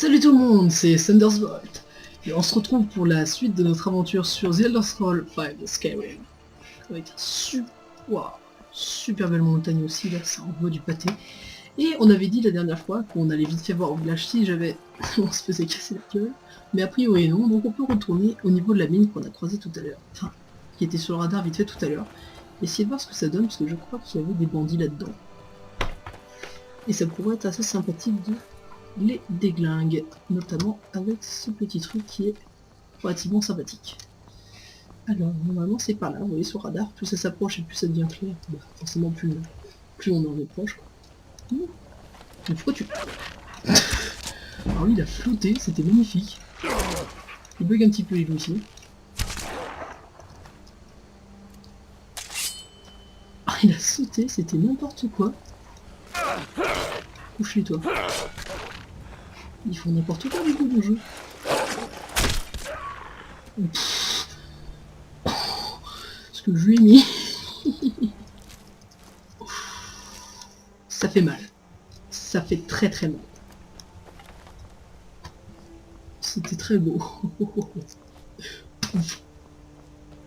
Salut tout le monde, c'est Thundersbolt et on se retrouve pour la suite de notre aventure sur The Elder Scrolls V de Skyrim avec un super belle montagne aussi, là ça envoie du pâté. Et on avait dit la dernière fois qu'on allait vite fait voir au village si jamais on se faisait casser la gueule, mais a priori non, donc on peut retourner au niveau de la mine qu'on a croisée tout à l'heure, enfin qui était sur le radar vite fait tout à l'heure, essayer de voir ce que ça donne parce que je crois qu'il y avait des bandits là-dedans. Et ça pourrait être assez sympathique de les déglingues, notamment avec ce petit truc qui est relativement sympathique. Alors, normalement c'est par là, vous voyez sur le radar, plus ça s'approche et plus ça devient clair, bah, forcément plus on en est proche. Quoi. Mais pourquoi tu... Alors lui il a flotté, c'était magnifique. Il bug un petit peu lui aussi. Ah il a sauté, c'était n'importe quoi. Couche-toi. Ils font n'importe quoi du coup le jeu. Ce que je lui ai mis. Ça fait mal. Ça fait très mal. C'était très beau.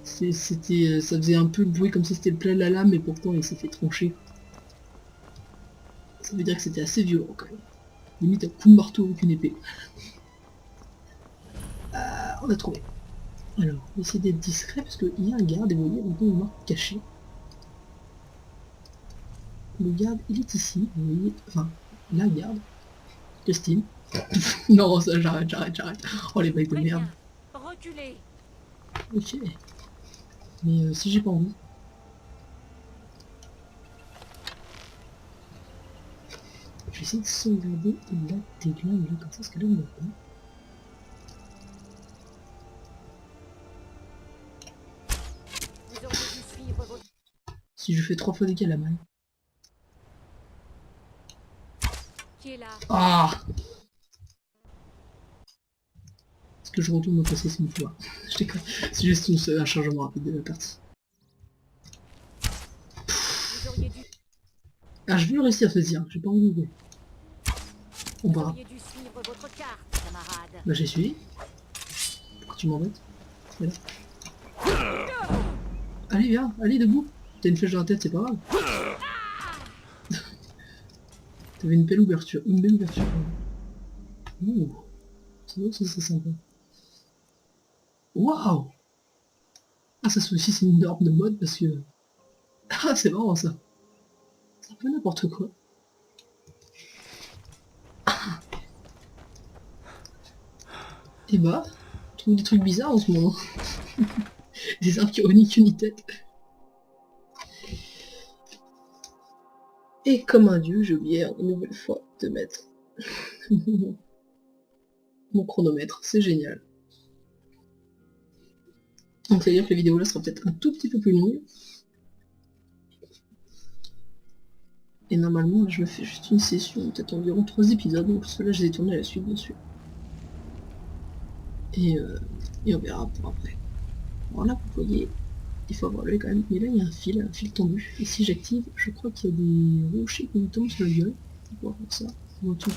C'était, ça faisait un peu le bruit comme si c'était le plein de la lame, mais pourtant il s'est fait troncher. Ça veut dire que c'était assez violent quand même. Limite un coup de marteau avec une épée. On a trouvé. Alors, on va essayer d'être discret parce qu'il y a un garde et vous voyez, on peut une marque cachée. Le garde, il est ici, vous voyez, enfin, la garde, Christine. Non, ça, j'arrête. Oh les mecs de merde. Reculez. Ok. Mais si j'ai pas envie. Je vais essayer de sauvegarder la déglingue comme ça, parce que là on ne voit pas. Vous auriez dû suivre votre... Si je fais 3 fois dégâts à la main. Qui est là? Ah, est-ce que je retourne me passer une fois? Je déconne. C'est juste un chargement rapide de la partie. Vous auriez dû... Ah, je vais réussir à se dire, j'ai pas envie de jouer. On Vous verra. auriez dû suivre votre carte, camarade. Bah j'ai suivi. Pourquoi tu m'embêtes? Voilà. Allez viens, allez debout. T'as une flèche dans la tête, c'est pas grave. T'avais une belle ouverture, Ouh, c'est vrai que ça c'est sympa. Waouh. Ah ça aussi c'est une norme de mode parce que... Ah c'est marrant ça. C'est un peu n'importe quoi. Et bah, je trouve des trucs bizarres en ce moment. Des arbres qui ont ni queue ni tête. Et comme un dieu, j'ai oublié une nouvelle fois de mettre mon chronomètre, c'est génial. Donc ça veut dire que la vidéo là sera peut-être un tout petit peu plus longue. Et normalement, là, je me fais juste une session, peut-être environ 3 épisodes, donc ceux-là je les ai tournés à la suite bien sûr. Et on verra pour après. Alors là, vous voyez, il faut avoir l'œil quand même, mais là il y a un fil tendu, et si j'active, je crois qu'il y a des rochers qui me tombent sur la gueule. On va voir ça, on va tout de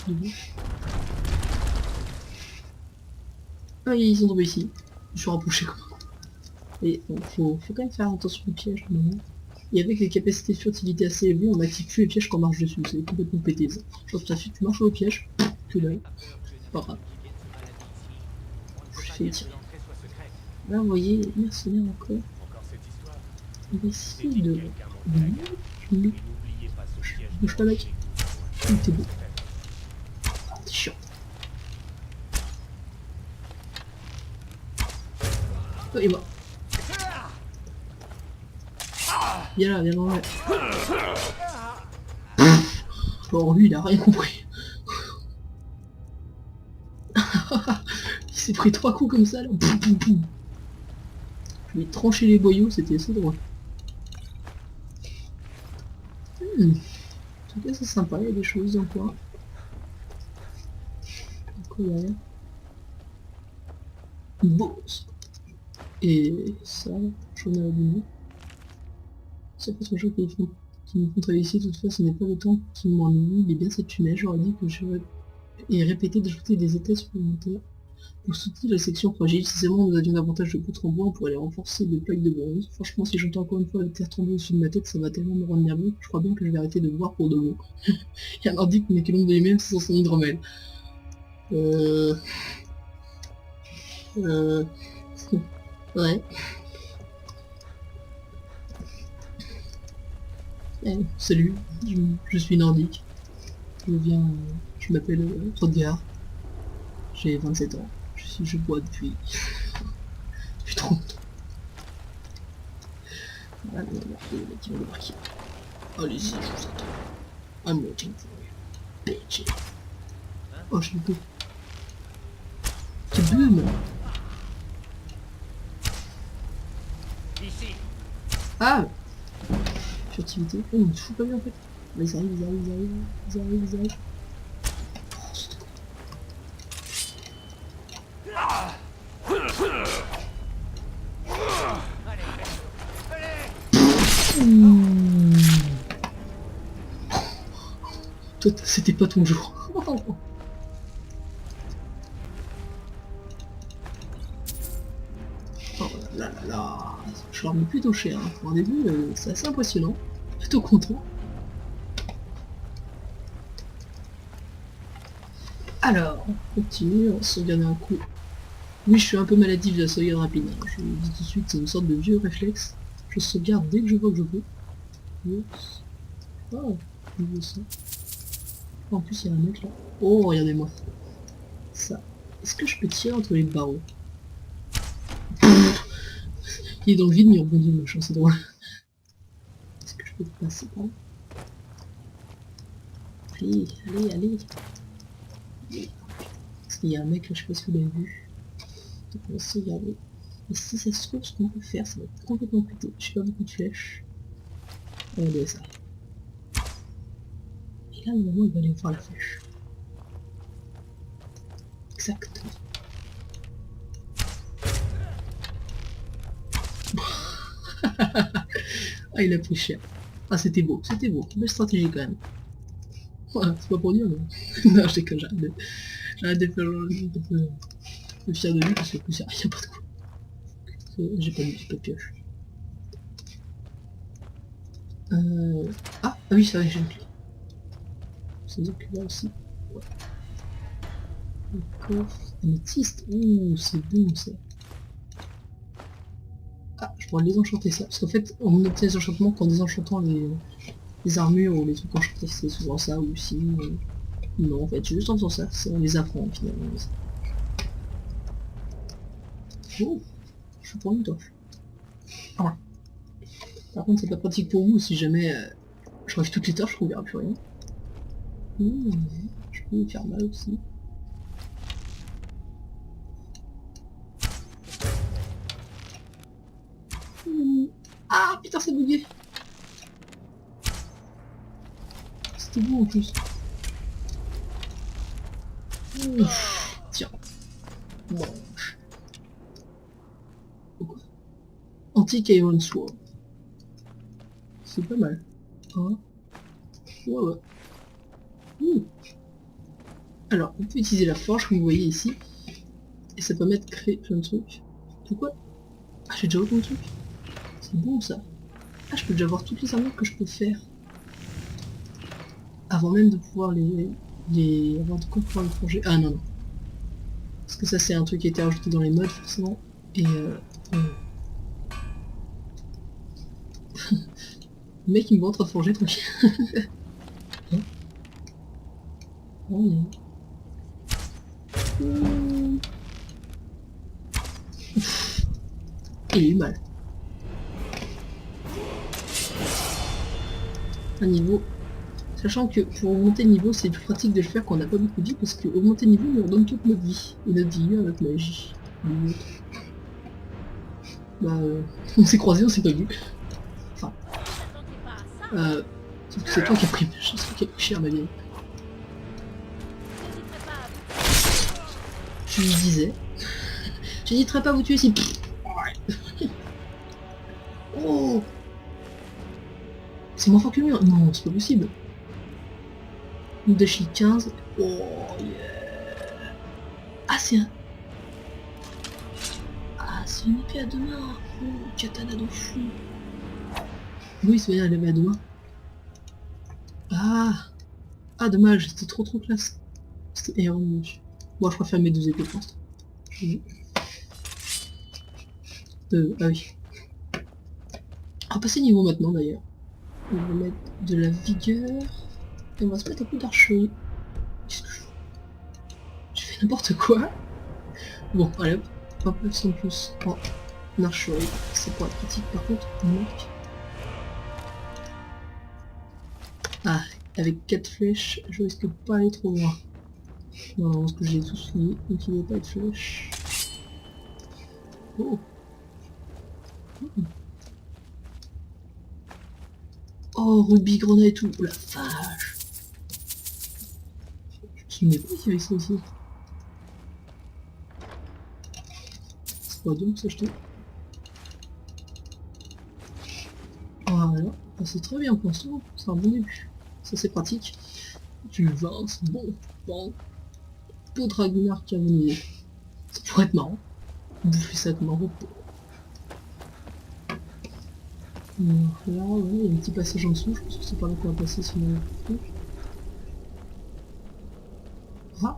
Ah, ils sont tombés ici. Je suis rapproché quoi. Et bon, faut quand même faire attention aux pièges au moment. Et avec les capacités de furtivité assez élevées, on active plus les pièges quand on marche dessus, c'est complètement pété ça. Genre tout à fait, tu marches au piège, que l'œil, c'est pas grave. Je fais tirer. Là vous voyez, mercenaire encore. On va essayer de... Bouge pas mec. T'es beau. Ah, t'es chiant. Oh, et moi. Viens là, viens dans le... Alors lui il a rien compris. Il s'est pris 3 coups comme ça là. Je lui ai tranché les boyaux, c'était assez drôle. En tout cas c'est sympa, il y a des choses encore. Quoi derrière? Beau. Et ça, j'en ai abîmé. C'est pas trop chaud qui me font travailler ici, toutefois ce n'est pas le temps qui m'ennuie, il est bien cette fumée, j'aurais dit que j'aurais et répété d'ajouter des états supplémentaires. Pour soutenir les sections fragiles, si seulement nous avions davantage de poutres en bois, on pourrait les renforcer de plaques de bronze. Franchement, si j'entends encore une fois la terre tomber au-dessus de ma tête, ça va tellement me rendre nerveux, je crois bien que je vais arrêter de boire pour de bon. Il y a un ordi qui n'est que l'ombre de lui-même sans son hydromel. Ouais. Salut, je suis nordique. Je m'appelle Rodgar. J'ai 27 ans. Je bois depuis 30 ans. Ah, non, qui va débarquer. Allez-y, je vous attends. I'm waiting for you, bitch. Oh, je l'ai peu. C'est bleu, moi. Ah, furtivité. Oh, on me fout pas bien en fait. Mais ils arrivent. Oh, c'est quoi. Toi, c'était pas ton jour. Oh là là là. Je leur mets plutôt cher. Hein. Pour un début, c'est assez impressionnant. Plutôt content. Alors, on continue, on va sauvegarder un coup. Oui, je suis un peu maladif de la sauvegarde rapide. Hein. Je vous dis tout de suite, c'est une sorte de vieux réflexe. Je sauvegarde dès que je vois que je peux. Yes. Oh, niveau ça. En plus, il y a un mec là. Oh, regardez-moi. Ça. Est-ce que je peux tirer entre les barreaux? Il est dans le vide, mais il rebondit le machin, c'est drôle. Est-ce que je peux passer par là? Allez. Parce qu'il y a un mec là, je sais pas si vous l'avez vu. Donc on va essayer de regarder. Et si ça se trouve, ce qu'on peut faire, ça va être complètement pété. J'ai pas beaucoup de flèches. Regardez ça. Et là, normalement, il va aller voir la flèche. Exactement. Ah, il a pris cher. Ah, c'était beau. Belle stratégie quand même. Voilà, c'est pas pour dire, mais... non, je déconne, j'arrête de faire le fier de lui parce que plus il n'y a pas de quoi. J'ai pas de pioche. Ah oui, c'est vrai, j'ai une clé. Ça veut dire que là aussi. Ouais. Le coffre. Améthyste. Ouh, c'est bon ça. Ah, je pourrais désenchanter ça. Parce qu'en fait, on obtient des enchantements qu'en désenchantant les armures ou les trucs enchantés, c'est souvent ça, ou sinon... non, en fait, juste en faisant ça, on les apprend finalement. Oh, je suis pour une torche. Voilà. Par contre, c'est pas pratique pour vous si jamais je rêve toutes les torches, on verra plus rien. Je peux me faire mal aussi. Ah putain, c'est bugué. C'était beau en plus. Tiens. Mange. Pourquoi? Anti-Iron Sword. C'est pas mal. Hein? Ouais. Alors, on peut utiliser la forge comme vous voyez ici. Et ça permet de créer plein de trucs. Pourquoi? Ah, j'ai déjà autant de trucs. C'est bon ça. Ah, je peux déjà voir toutes les armures que je peux faire. Avant même de pouvoir avant de quoi pouvoir les forger. Ah non. Parce que ça c'est un truc qui a été rajouté dans les mods forcément. Et le mec il me voit en train de forger tranquille. Hein? Oh, il a eu mal. Un niveau. Sachant que pour augmenter le niveau, c'est plus pratique de le faire quand on n'a pas beaucoup de vie, parce que augmenter le niveau, on redonne toute notre vie. Et notre vie avec magie. Bah, on s'est croisés, on s'est pas vu. Enfin. C'est toi qui as pris cher, ma vieille. Je lui disais. J'hésiterai pas à vous tuer si... Oh, c'est moins fort que le mur. Non, c'est pas possible. Dashi 15. Oh yeah. Ah c'est un... Ah c'est une épée à deux mains. Oh, katana de fou. Oui c'est bien, elle avait à deux mains. Ah. Ah dommage, c'était trop classe. C'était héros. Moi je préfère mes deux épées pour l'instant. Ah oui. On va passer niveau maintenant d'ailleurs. On va mettre de la vigueur. Et on va se mettre un peu d'archerie. Je fais n'importe quoi. Bon, allez hop. Un peu sans plus en archerie. C'est pour la pratique par contre. Manque. Ah, avec 4 flèches, je risque pas aller trop loin. Non, parce que j'ai tous fini, donc il n'y a pas de flèches. Oh. Oh, rugby, grenade et tout. Oh la vache. Je me souvenais pas qu'il y avait ça ici. C'est pas donc ça jeter. Voilà. Ah, c'est très bien pour l'instant. C'est un bon début. Ça c'est pratique. Du vin, c'est bon. Bon. Peau de Ragnar carbonisé. Ça pourrait être marrant. Bouffer ça comme un repos. Donc là, ouais, il y a un petit passage en dessous. Je pense que c'est par là qu'on va passer si on a le truc. Ah,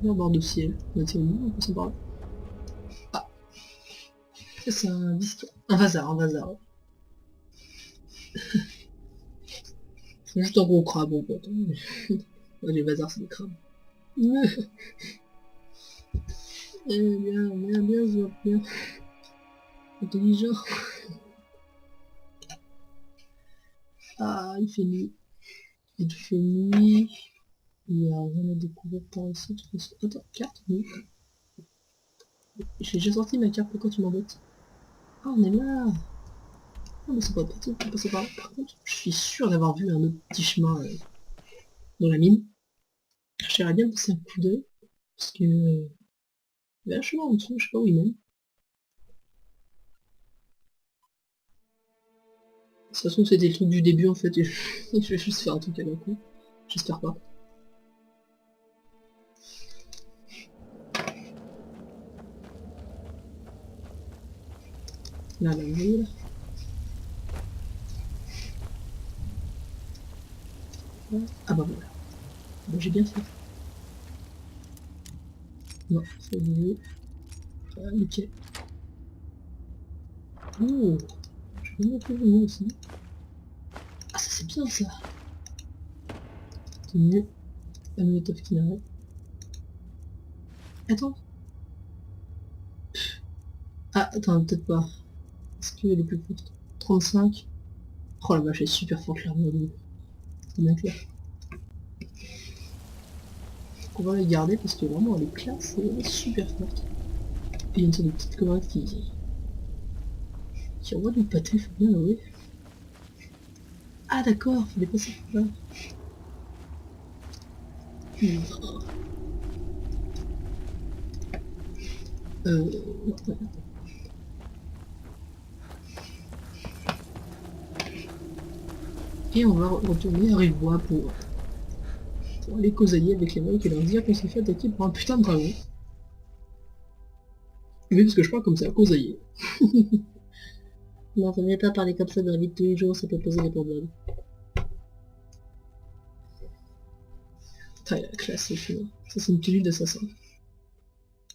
il y a un bord de ciel. Bah tiens, on passe par là. Ah, ça c'est un disque. Un vasar, un vasar. C'est juste un gros crabe en fait. Ouais, les vasars c'est des crabes. Eh bien, bien, bien. Intelligent. Ah, il fait nuit. Il fait nuit. Il y a rien à découvrir par ici. De toute façon. Attends, carte? Oui. J'ai déjà sorti ma carte, pourquoi tu m'embêtes? Ah, on est là. Ah, mais c'est pas parti, on peut passer par là. Par contre, je suis sûr d'avoir vu un autre petit chemin dans la mine. J'aimerais bien passer un coup d'œil. Parce que... il y a un chemin en dessous, je sais pas où il mène. De toute façon, c'était le truc du début en fait. Et je vais juste faire un truc à la coup. J'espère pas. Là, là, là. Ah bah voilà. Bon, j'ai bien fait. Non, c'est mieux. Ah, nickel. Oh, je vais mettre le mieux aussi. Ah, ça c'est bien ça. C'est mieux. Amulette of Kinare. Attends. Ah, attends, peut-être pas. Est-ce qu'elle est plus forte? 35. Oh la vache, elle est super forte l'armure de c'est bien clair. On va la garder parce que vraiment elle est classe et elle est super forte. Et il y a une sorte de petite comète qui envoie du pâté, faut bien l'avouer. Ah d'accord, faut dépasser par là. Putain. Non, ouais. Et on va retourner à Rivois pour aller causailler avec les mecs et leur dire qu'on s'est fait attaquer par un putain de dragon. Oui, parce que je parle comme ça, causailler. Non, ça ne pas parler comme ça dans la vie de tous les jours, ça peut poser des problèmes. Putain, il a la classe, c'est fou. Ça, c'est une tenue d'assassin.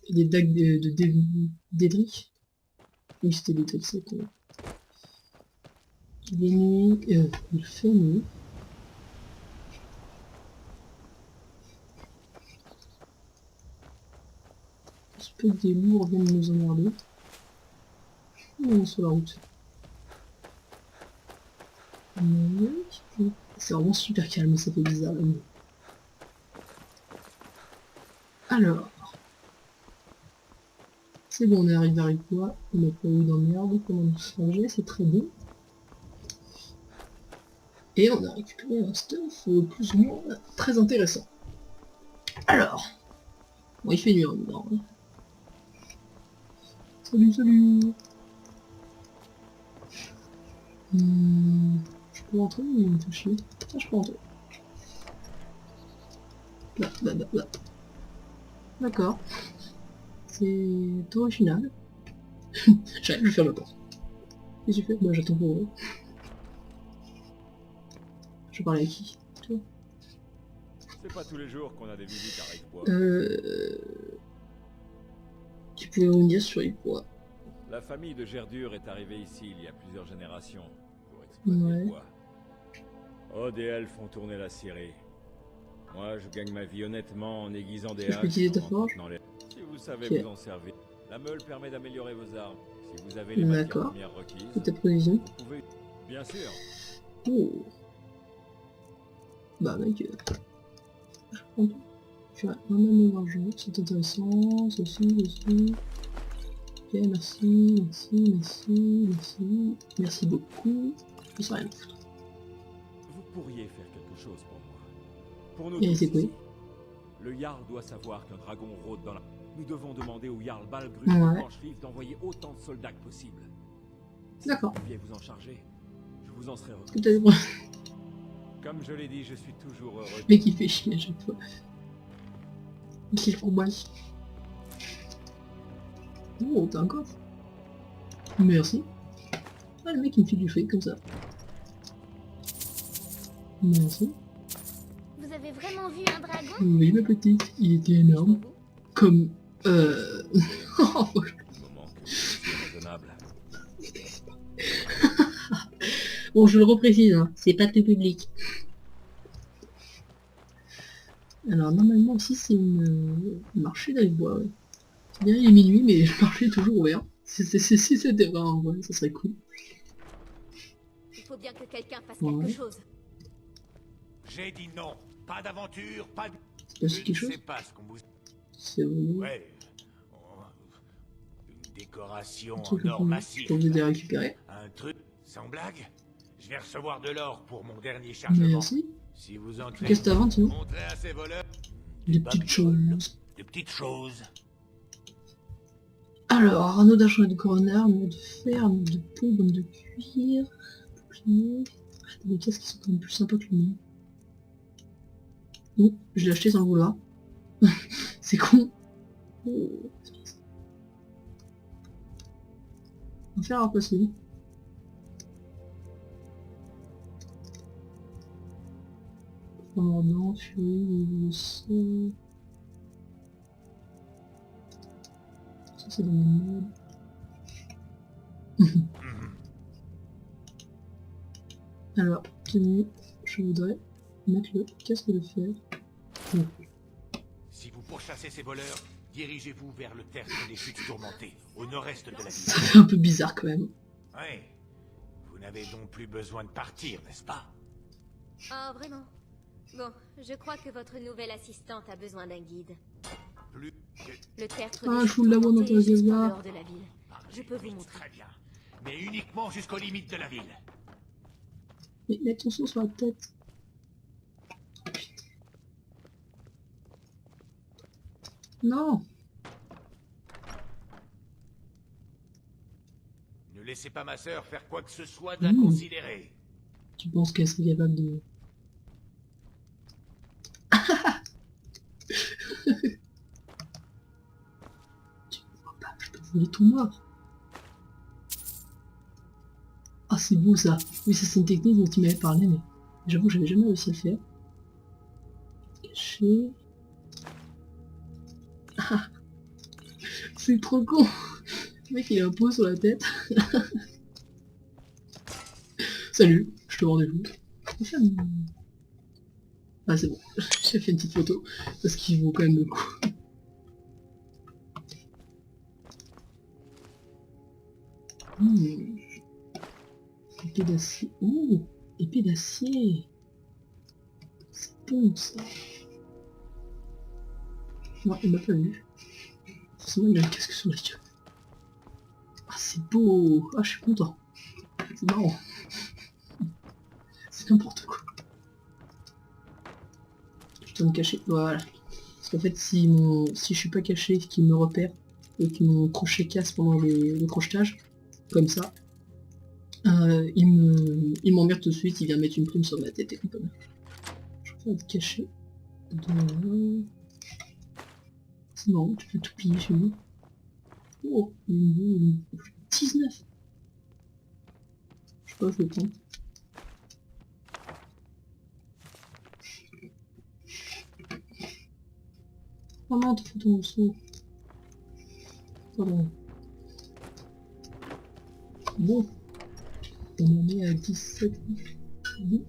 Et des dagues d'Edric. Oui, c'était d'Edric, c'est con. Il est nuit, il fait nuit. Il se peut que des lourds viennent nous emmerder. On est sur la route. C'est vraiment super calme, ça fait bizarre la nuit. Alors, c'est bon, on est arrivé à Ripois, on n'a pas eu d'emmerde, comment nous changer, c'est très bon. Et on a récupéré un stuff plus ou moins très intéressant. Alors, bon, il fait nuit en dedans. Hein. Salut, salut. Je peux rentrer ou il me fait chier? Ah, je peux rentrer. Là. D'accord. C'est original. J'arrive à faire le porte. Qu'est-ce que j'ai fait? Bah j'attends pour eux. Je parlais à qui? Toi? C'est pas tous les jours qu'on a des visites à Riquebois. Tu pouvais revenir sur les poids. La famille de Gerdure est arrivée ici il y a plusieurs générations pour exploiter le bois. Odd et Elf font tourner la scierie. Moi, je gagne ma vie honnêtement en aiguisant des haches. Si vous savez vous en servir. La meule permet d'améliorer vos armes. Si vous avez les matières premières requises, ta provision. Vous pouvez... Bien sûr. Oh. Bah mec, je prends tout. Tu as énormément d'argent, c'est intéressant, ceci. Ok, merci. Merci beaucoup. Je sais rien foutre. Vous pourriez faire quelque chose pour moi. Pour nous Et tous c'est quoi? ici. Le Jarl doit savoir qu'un dragon rôde dans la... Nous devons demander au Jarl Balgruuf de Blancherive d'envoyer autant de soldats que possible. D'accord. Si vous pouviez vous en charger, je vous en serais heureux. Tout à fait. Comme je l'ai dit, je suis toujours heureux. Mais qui fait chier à chaque fois. Quel combat. Oh, t'as un coffre. Merci. Ah, le mec il me file du fric comme ça. Merci. Vous avez vraiment vu un dragon? Oui, ma petite, il était énorme. Comme... Moment que je suis raisonnable. Bon, je le reprécise, hein, c'est pas tout public. Alors, normalement, aussi, c'est une marché dans les bois, ouais. C'est bien, il est minuit, mais le marché est toujours ouvert. Si c'était vrai, en vrai, ça serait cool. Il faut bien que quelqu'un fasse quelque chose. J'ai dit non. Pas d'aventure, pas de... C'est quelque chose? Je sais pas ce qu'on vous... C'est vraiment... Ouais. Une décoration Un truc en or massif. j'ai envie de les récupérer. Un truc sans blague. Je vais recevoir de l'or pour mon dernier chargement. Merci. Si vous entrez... Qu'est-ce que t'as vendu, sinon? Montrez à ces voleurs... Des petites choses. Des petites choses. Alors, anneau d'argent et de coroner, anneau de fer, anneau de peau, bande de cuir, bouclier... T'as des pièces qui sont quand même plus sympas que le mien. Oh, je l'ai acheté sans le vouloir. C'est con. Oh. On va faire un passer. Commandant, furie, ça c'est dans mon mode. Alors, tenue, je voudrais mettre le casque de fer. Oh. Si vous pourchassez ces voleurs, dirigez-vous vers le tertre des chutes tourmentées, au nord-est de la ville. Ça fait un peu bizarre quand même. Ouais. Vous n'avez donc plus besoin de partir, n'est-ce pas? Oh, vraiment? Bon, je crois que votre nouvelle assistante a besoin d'un guide. Plus que... Le tertre Ah, des je vous l'avoue dans tourmentées ta est juste en gueule. dehors de la ville. Je peux vous montrer. Très bien. Mais uniquement jusqu'aux limites de la ville. Mais mets ton son sur la tête. Non. Ne laissez pas ma sœur faire quoi que ce soit d'inconsidéré. Tu penses qu'elle serait capable de... Tu ne vois pas, je peux voler ton mort. Ah, c'est beau ça. Oui, ça c'est une technique dont il m'avait parlé, mais j'avoue que j'avais jamais réussi à le faire. Caché. Ah, c'est trop con. Le mec il a un pot sur la tête. Salut, je te rendez vous. Ah c'est bon, j'ai fait une petite photo, parce qu'il vaut quand même le coup. Épée d'acier. Ouh, épée d'acier. C'est bon ça. Non, il m'a pas vu. Forcément il a le casque sur la gueule. Ah c'est beau. Ah je suis content. C'est marrant. C'est n'importe quoi. Je dois me cacher. Voilà. Parce qu'en fait si je suis pas caché, qu'il me repère et que mon crochet casse pendant le crochetage, comme ça, il m'emmerde tout de suite, il vient mettre une plume sur ma tête et compagnie. Je vais être caché. C'est marrant, tu peux tout plier chez nous. Oh, 19. Je sais pas, je vais prendre. Oh non, t'as fait ton morceau. Pardon. Bon. On en est à 17. Bon.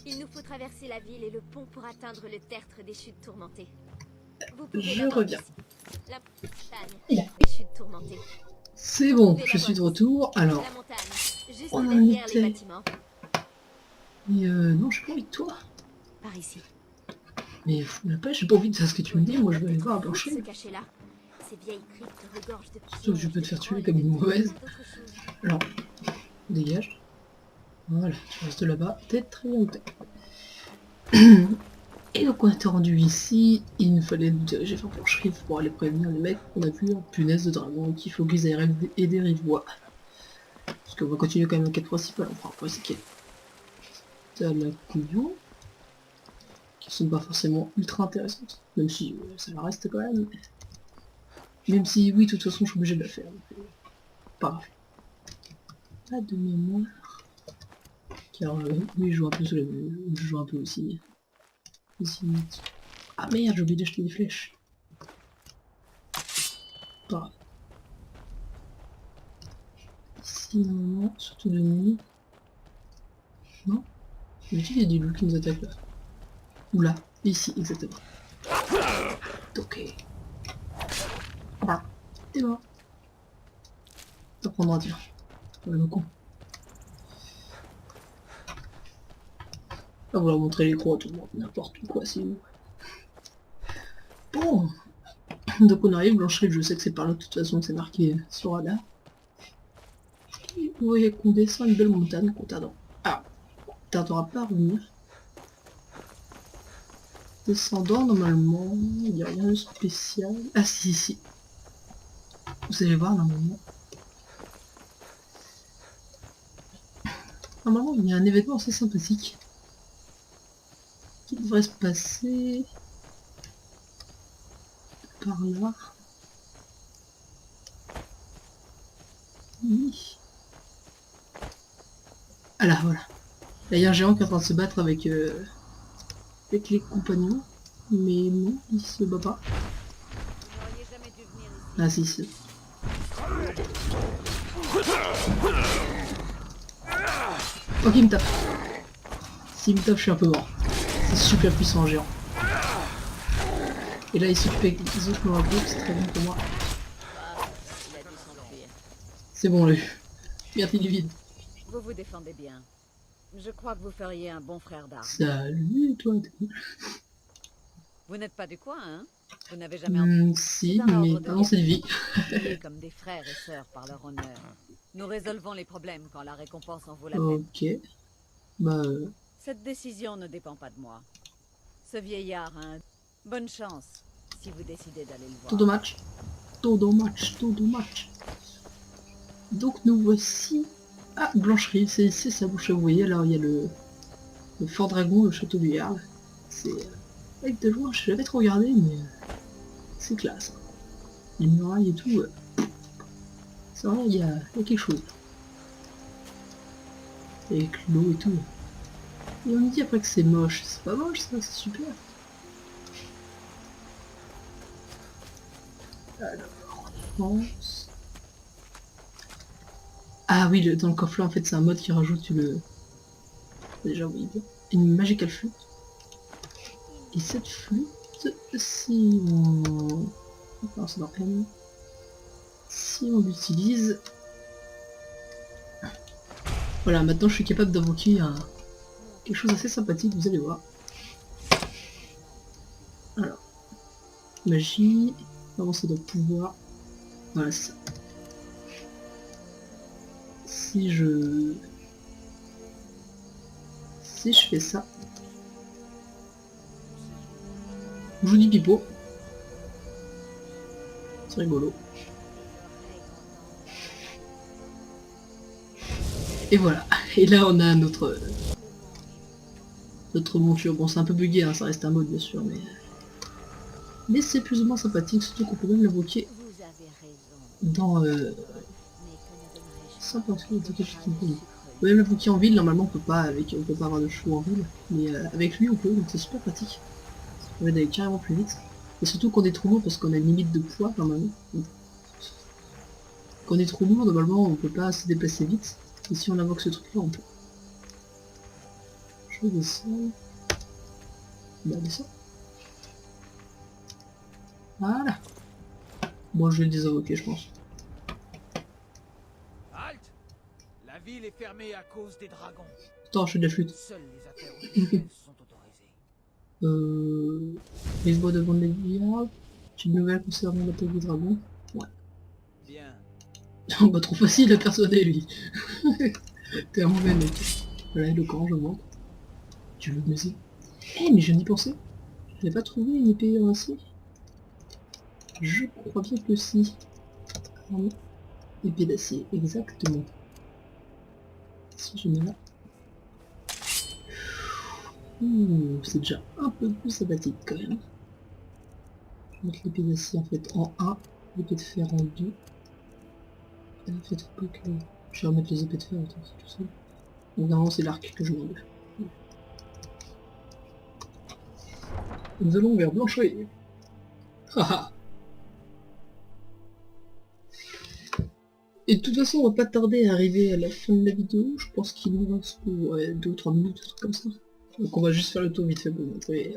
Il nous faut traverser la ville et le pont pour atteindre le tertre des chutes tourmentées. Vous pouvez Je d'abord reviens. ici. La montagne Yeah. des chutes tourmentées. C'est bon, je suis de retour. Alors, La montagne, juste on en derrière était. les bâtiments. Mais non, j'ai pas envie de toi. Par ici. Mais fous la pêche, j'ai pas envie de savoir ce que tu me dis. Moi, je vais aller voir à Se Blanchard. cacher là. Ces vieilles cryptes regorgent de Surtout que je peux te pièges, faire de tuer trolls comme une et de mauvaise. tas d'autres choses. Alors, dégage. Voilà, tu restes là-bas. T'es très bien. Et donc on était rendu ici, il nous fallait nous diriger vers Blancherive pour aller prévenir les mecs qu'on a vu en punaise de dragon, qu'il faut qu'ils aillent aider Rivois. Parce qu'on va continuer quand même la quête principale, on fera après c'est qu'elle. T'as la couillon, qui sont pas forcément ultra intéressantes, même si ça la reste quand même. Même si oui, de toute façon je suis obligé de la faire, donc pas grave. Pas de mémoire. Car oui, je joue un peu je joue un peu aussi. Ah merde, j'ai oublié d'acheter des flèches. Pas grave. Ici, normalement, surtout de nuit. Non? Je me dis qu'il y a des loups qui nous attaquent là. Ou là, ici, exactement. Ok. Bah, t'es mort. Ça prendra, tiens. Le con. Ah, voilà, montrer les croix à tout le monde, n'importe quoi, c'est où. Bon. Donc on arrive, Blancherive, je sais que c'est par là, de toute façon, c'est marqué sur radar. Et vous voyez qu'on descend une belle montagne qu'on tardera. Ah, on tardera pas à revenir. Descendant, normalement, il n'y a rien de spécial. Ah si, si. Vous allez voir, normalement. Normalement, il y a un événement assez sympathique. Qui devrait se passer... par là. Oui. Ah là, voilà. Là, il y a un géant qui est en train de se battre avec les compagnons. Mais non, il se bat pas. Ah si, si. Ok, il me tape. S'il me tape, je suis un peu mort. C'est super puissant, géant. Et là, il s'occupe avec les autres dans la groupe, c'est très bien pour moi. C'est bon, là. Merci du vide. Vous vous défendez bien. Je crois que vous feriez un bon frère d'armes. Salut, toi. Vous n'êtes pas du coin, hein? Vous n'avez jamais entendu Si, mais pardon, c'est vie. comme des frères et sœurs par leur honneur. Nous résolvons les problèmes quand la récompense en vaut la peine. Ok. Bah... Cette décision ne dépend pas de moi. Ce vieillard a un... Bonne chance, si vous décidez d'aller le voir. Todo match. Todo match, todo match. Donc nous voici à Blancherive, c'est sa bouche à vous voyez, alors il y a le Fort Dragon, le château du Jarl. C'est avec de loin, je l'avais trop regardé, mais c'est classe. Les murailles et tout, c'est vrai, il y a quelque chose. Avec l'eau et tout. Et on me dit après que c'est moche, c'est pas moche ça, c'est super. Alors, France. Ah oui, dans le coffre-là, en fait, c'est un mode qui rajoute le... Déjà, oui, une magical flûte. Et cette flûte, si on... Enfin, c'est dans M. Si on l'utilise... Voilà, maintenant je suis capable d'invoquer quelque chose d'assez sympathique, vous allez voir. Alors, magie... Vraiment, ça doit pouvoir... Voilà, c'est ça. Si je fais ça, je vous dis pipeau. C'est rigolo. Et voilà. Et là on a notre notre monture. Bon, c'est un peu bugué, hein, ça reste un mode bien sûr, mais c'est plus ou moins sympathique, surtout qu'on peut même l'invoquer Vous avez raison. dans Mais que ne donnerais-je ça pas parce que un quelque chose qui me grain de plaît. sucre On peut même l'invoquer en ville, normalement on peut pas avoir de chevaux en ville, mais avec lui on peut, donc c'est super pratique. Ça permet d'aller carrément plus vite. Et surtout qu'on est trop lourd parce qu'on a une limite de poids normalement. Donc, quand on est trop lourd, normalement on peut pas se déplacer vite. Et si on invoque ce truc là on peut. Je descends. Bah descends. Voilà. Moi je vais le désinvoquer je pense. Halte! La ville est fermée à cause des dragons. Attends, je fais de la flûte. Seuls les affaires officielles sont autorisées. Rive-moi devant les billards. Une nouvelle concernant l'attaque du dragon. Ouais. Bien. Oh bah trop facile à persuader lui. T'es un mauvais mec. Voilà, éloquent, je vois. Tu veux me dire. Eh mais je n'y pensais. Je n'ai pas trouvé une épée en acier. Je crois bien que si. Ah oui. Épée d'acier, exactement. Si je mets là. C'est déjà un peu plus sympathique quand même. Je vais mettre l'épée d'acier en fait en 1, l'épée de fer en 2. Et en fait, faut pas que... Je vais remettre les épées de fer, attends, c'est tout seul. Donc normalement c'est l'arc que je mets en 2. Nous allons vers Blancheuil. Haha. Et de toute façon, on va pas tarder à arriver à la fin de la vidéo. Je pense qu'il nous reste ouais, 2 ou 3 minutes, un truc comme ça. Donc on va juste faire le tour vite fait pour montrer.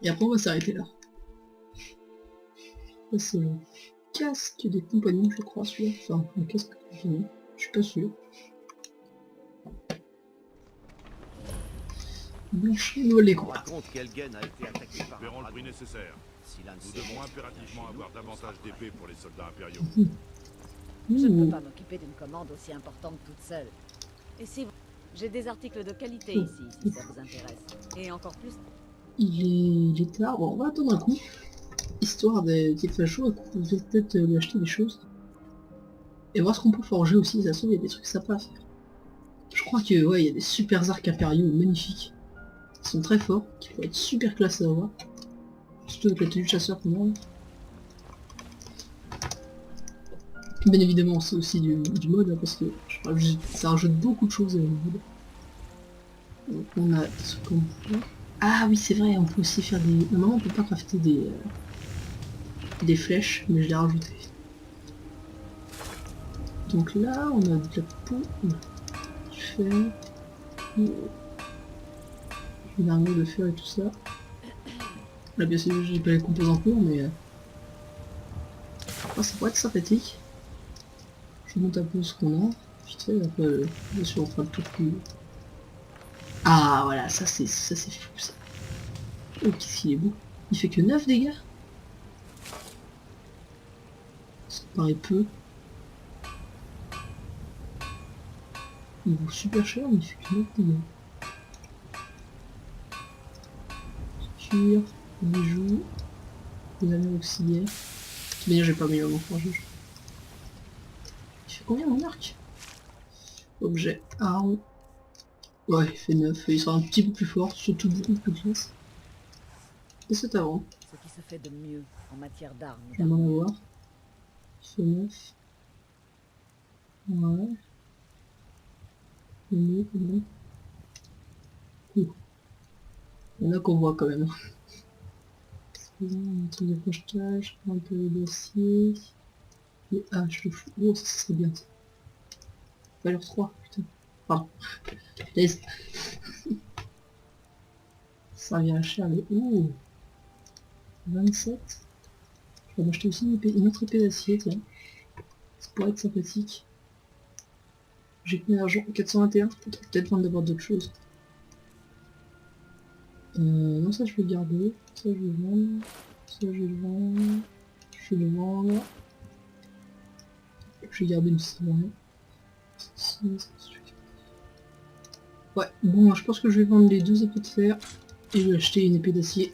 Et après on va s'arrêter là. Là c'est le casque des compagnons, je crois, celui-là. Enfin, le casque des compagnons. Je suis pas sûr. Blancheuil, nous les On quoi. raconte qu'Elgen a été attaqué par Verrons un le dragon. prix nécessaire. Si l'un de Nous ces devons monstres impérativement vient chez avoir nous, davantage on sera d'épées pour les soldats impériaux. Je ne peux pas m'occuper d'une commande aussi importante toute seule. Et si vous... J'ai des articles de qualité ici, si ça vous intéresse. Et encore plus... Il est tard, bon on va attendre un coup. Histoire qu'il fasse chaud, vous devez peut-être lui acheter des choses. Et voir ce qu'on peut forger aussi, ça se trouve il y a des trucs sympas à faire. Je crois que ouais, il y a des super arcs impériaux magnifiques. Ils sont très forts, qui pourraient être super classe à avoir. Surtout avec la tenue de chasseur qu'on a. Bien évidemment c'est aussi du mode, hein, parce que ça rajoute beaucoup de choses à le mode. Donc on a des trucs comme ça. Ah oui c'est vrai, on peut aussi faire des... Normalement on peut pas crafter des flèches, mais je l'ai rajouté. Donc là on a de la peau, du fer, une armure de fer et tout ça. Là bien sûr j'ai pas les composants pour, mais oh, ça pourrait être sympathique. Je monte un peu ce qu'on a, vite fait, après bien sûr on fera le tour plus... Ah voilà, ça c'est fou ça. Oh qu'est-ce qu'il est beau. Il fait que 9 dégâts. Ça paraît peu. Il vaut super cher mais il fait que 9 dégâts. Cuir, bijoux, les armures auxiliaires. De toute manière j'ai pas mis mon forge. Il fait combien mon arc? Objet, arme. Ouais, il fait 9, il sera un petit peu plus fort, surtout beaucoup plus classe. Et c'est avant, Ce qui se fait de mieux en matière d'armes. je vais en avoir. Il fait 9. Ouais. Il y en a qu'on voit quand même. Un truc de crochetage, un peu d'acier. Et hache, le fou. Oh, ça serait bien ça. Valeur 3, putain. Pardon. Laisse. Ça vient cher, mais ouh 27. Je vais m'acheter aussi une autre épée d'acier, tiens. Ça pourrait être sympathique. J'ai combien d'argent? 421. Peut-être vendre d'abord d'autres choses. Non, ça je vais garder. Ça je vais vendre. Ça je vais le vendre. Je vais le vendre. Je vais garder une savane. Ouais, bon, je pense que je vais vendre les 2 épées de fer et je vais acheter une épée d'acier.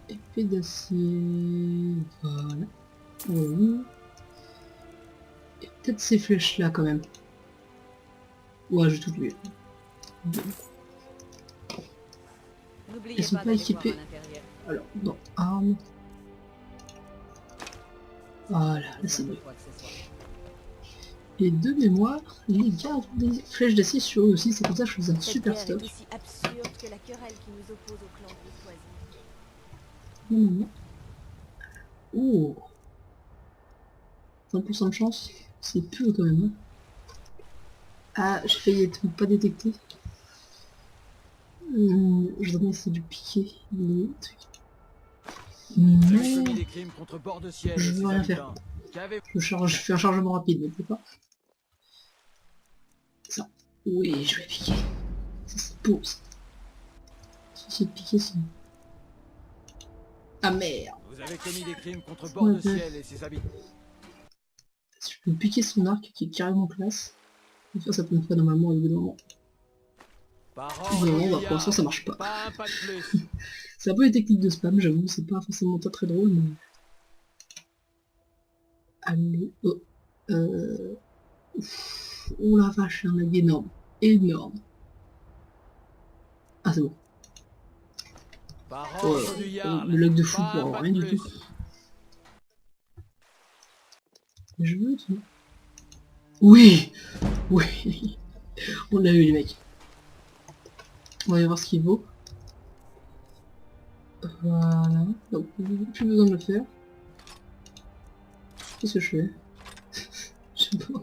Épée d'acier, voilà. Oui. Et peut-être ces flèches là quand même. Ouais, je vais tout tuer. N'oubliez Ils sont pas pas d'aller équipés. voir à l'intérieur. Alors, non, armes. Voilà, là c'est Besoin de mieux. quoi que ce soit. Et de mémoire, les gardes ont des flèches d'acier sur eux aussi, c'est pour ça que je faisais un Cette super guerre stock. est aussi absurde que la querelle qui nous oppose au clan Grissoisi. Non. Oh, 100% de chance, c'est peu quand même. Hein. Ah, j'ai failli être pas détecté. Je devrais essayer de piquer les trucs. Vous avez Non, commis des crimes contre bord de ciel je et veux ses rien faire. habitants. Qu'avez-vous? je fais un chargement rapide, ne peut pas. Ça. Oui, je vais piquer. Ça se pose. Ceci de piquer son. Ah merde. Vous avez commis des crimes contre bord de Ouais. ciel et ses habitants. Si je peux piquer son arc qui est carrément classe. Enfin, ça peut me faire normalement au bout d'un moment. Parole Non, au bah, pour billard. l'instant ça marche pas. Pas un pas de plus. C'est un peu les techniques de spam, j'avoue, c'est pas forcément pas très drôle, mais... Allez, oh. Oh la vache, un lag énorme. Énorme. Ah, c'est bon. Parole du Jarl. Le lag de fou Pas un pour pas rien de du plus. tout. Je veux, tu vois. Oui. Oui. On l'a eu, les mecs. On va aller voir ce qu'il vaut. Voilà. Donc, plus besoin de le faire. Qu'est-ce que je fais? Je sais pas.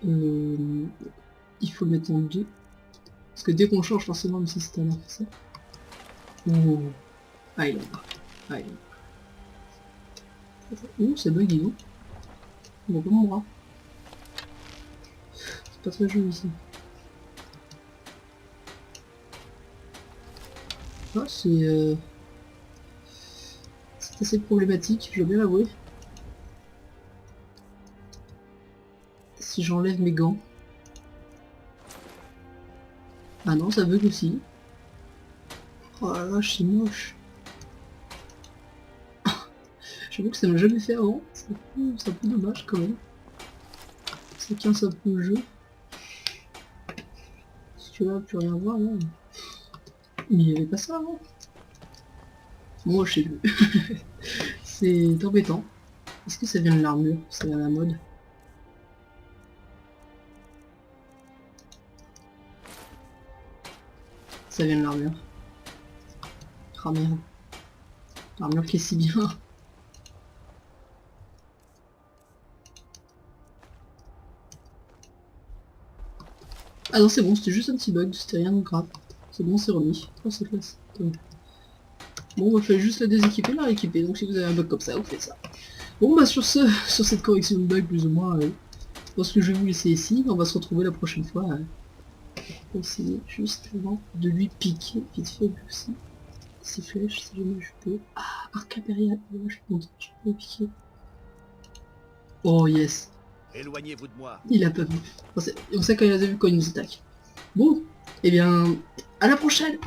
Il faut le mettre en 2. Parce que dès qu'on change, forcément, même si c'est un ça. Oh. Ah, il est là. Ah, il est là. Ouh, c'est buggy, non? On voit pas mon bras. C'est pas très joli ici. Ah, c'est assez problématique, je dois bien l'avouer. Si j'enlève mes gants. Ah non, ça bug aussi. Oh la vache, c'est moche. J'avoue que ça m'a jamais fait avant. C'est un peu dommage quand même. Ça tient un peu le jeu. Si tu vas plus rien voir là. Mais il n'y avait pas ça avant. Moi je sais plus. C'est embêtant. Est-ce que ça vient de l'armure? Ça vient de la mode? Ça vient de l'armure. Ah merde. L'armure qui est si bien. Ah non c'est bon, c'était juste un petit bug, c'était rien de grave. C'est bon, c'est remis. Oh c'est classe. Bon, on fait juste la déséquiper, la rééquiper, donc si vous avez un bug comme ça, vous faites ça. Bon bah sur cette correction de bug plus ou moins, je pense que je vais vous laisser ici, on va se retrouver la prochaine fois. Pour essayer juste avant de lui piquer, vite fait lui aussi. Ses flèches, si jamais je peux. Ah, arc impérial, je suis content, je peux piquer. Oh yes, Éloignez-vous de moi. il a pas vu. On sait quand il a vu quand il nous attaque. Bon, et bien, à la prochaine.